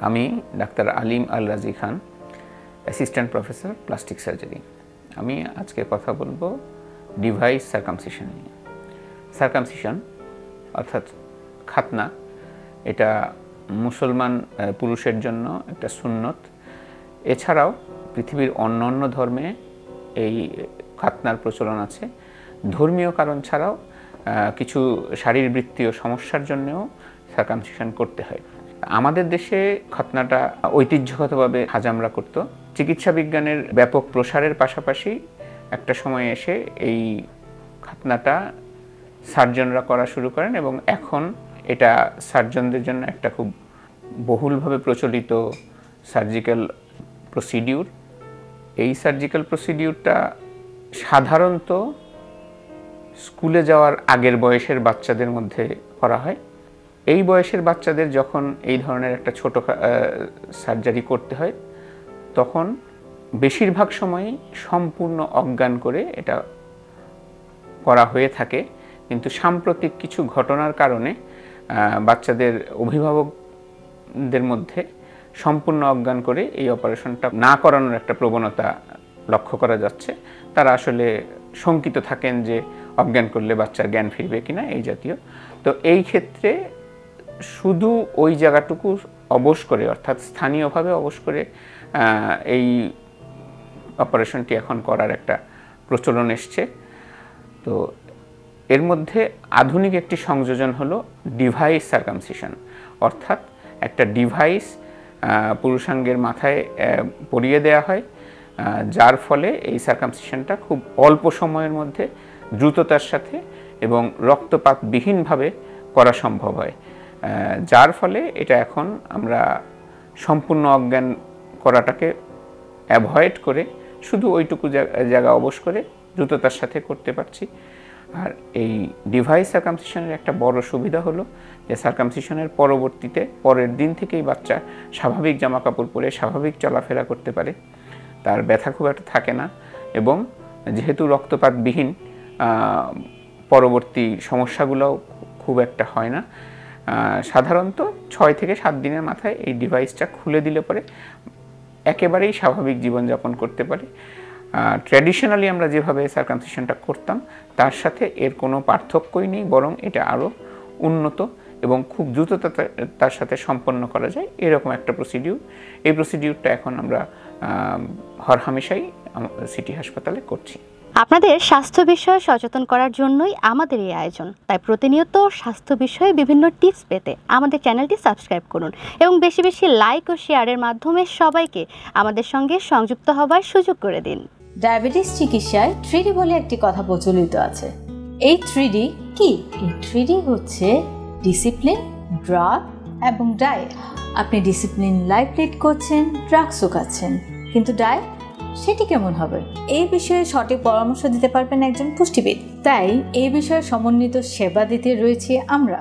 আমি ডাক্তার আলিম আল রাজি খান, assistant professor plastic surgery. আমি আজকে কথা বলবো ডিভাইস সার্কামসিশন নিয়ে। সার্কামসিশন অর্থাৎ খাতনা, এটা মুসলমান পুরুষের জন্য একটা সুন্নত। এছাড়াও পৃথিবীর অন্য ধর্মে এই খাতনার প্রচলন আছে। ধর্মীয় কারণ ছাড়াও কিছু শারীরবৃত্তীয় সমস্যার জন্যও সার্কামসিশন করতে হয়। আমাদের দেশে খাতনাটা ঐতিহ্যগতভাবে হাজামরা করত। চিকিৎসা বিজ্ঞানের ব্যাপক প্রসারের পাশাপাশি একটা সময় এসে এই খাতনাটা সার্জনরা করা শুরু করেন এবং এখন এটা সার্জনদের জন্য একটা খুব বহুলভাবে প্রচলিত সার্জিক্যাল প্রসিডিউর। এই সার্জিক্যাল প্রসিডিউরটা সাধারণত স্কুলে যাওয়ার আগের বয়সের বাচ্চাদের মধ্যে করা হয়। এই বয়সের বাচ্চাদের যখন এই ধরনের একটা ছোট সার্জারি করতে হয় তখন বেশিরভাগ সময়ই সম্পূর্ণ অজ্ঞান করে এটা করা হয়ে থাকে, কিন্তু সাম্প্রতিক কিছু ঘটনার কারণে বাচ্চাদের অভিভাবকদের মধ্যে সম্পূর্ণ অজ্ঞান করে এই অপারেশনটা না করানোর একটা প্রবণতা লক্ষ্য করা যাচ্ছে। তারা আসলে শঙ্কিত থাকেন যে অজ্ঞান করলে বাচ্চার জ্ঞান ফিরবে কিনা এই জাতীয়। তো এই ক্ষেত্রে শুধু ওই জায়গাটুকু অবশ করে, অর্থাৎ স্থানীয়ভাবে অবশ করে এই অপারেশনটি এখন করার একটা প্রচলন এসছে। তো এর মধ্যে আধুনিক একটি সংযোজন হলো ডিভাইস সার্কামসিশন, অর্থাৎ একটা ডিভাইস পুরুষাঙ্গের মাথায় পরিয়ে দেওয়া হয়, যার ফলে এই সার্কামসিশনটা খুব অল্প সময়ের মধ্যে দ্রুততার সাথে এবং রক্তপাতবিহীনভাবে করা সম্ভব হয়, যার ফলে এটা এখন আমরা সম্পূর্ণ অজ্ঞান করাটাকে অ্যাভয়েড করে শুধু ওইটুকু জায়গা অবশ করে দ্রুততার সাথে করতে পারছি। আর এই ডিভাইস সার্কামসিশনের একটা বড় সুবিধা হলো যে সার্কামসিশনের পরবর্তীতে পরের দিন থেকেই বাচ্চা স্বাভাবিক জামাকাপড় পরে স্বাভাবিক চলাফেরা করতে পারে, তার ব্যথা খুব একটা থাকে না এবং যেহেতু রক্তপাতবিহীন পরবর্তী সমস্যাগুলোও খুব একটা হয় না। সাধারণত 6 থেকে 7 দিনের মাথায় এই ডিভাইসটা খুলে দিলে পরে একেবারেই স্বাভাবিক জীবনযাপন করতে পারে। ট্র্যাডিশনালি আমরা যেভাবে সার্কামসিশনটা করতাম তার সাথে এর কোনো পার্থক্যই নেই, বরং এটা আরও উন্নত এবং খুব দ্রুততার সাথে সম্পন্ন করা যায় এরকম একটা প্রসিডিউর। এই প্রসিডিউরটা এখন আমরা হরহামেশাই সিটি হাসপাতালে করছি। আপনাদের স্বাস্থ্য বিষয়ে সচেতন করার জন্যই আমাদের এই আয়োজন। তাই প্রতিনিয়ত স্বাস্থ্য বিষয়ে বিভিন্ন টিপস পেতে আমাদের চ্যানেলটি সাবস্ক্রাইব করুন এবং বেশি বেশি লাইক ও শেয়ারের মাধ্যমে সবাইকে আমাদের সঙ্গে সংযুক্ত হবার সুযোগ করে দিন। ডায়াবেটিস চিকিৎসায় 3D বলে একটি কথা প্রচলিত আছে। এই 3D কি? এই 3D হচ্ছে ডিসিপ্লিন, ড্রাগ এবং ডায়েট। আপনি ডিসিপ্লিন লাইফ লিড করছেন, ড্রাগসও খাচ্ছেন, কিন্তু ডায়েট সেটি কেমন হবে? এই বিষয়ে সঠিক পরামর্শ দিতে পারবেন একজন পুষ্টিবিদ। তাই এই বিষয়ে সমন্বিত সেবা দিতে রয়েছি আমরা।